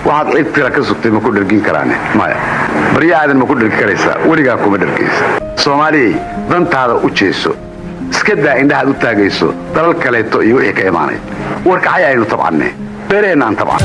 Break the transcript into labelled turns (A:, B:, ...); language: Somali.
A: waxaad cid kale ka sugtay ma ku dhergin karaane maya bariya aadan ma ku dhergi karaysaa weligaa kuma dhergaysa soomaaliyey dantaada u jeeso iska daa indhahaad u taagayso dalal kaleeto iyo wixii ka imaanay warkacay aynu tabcanne beereenaan tabcan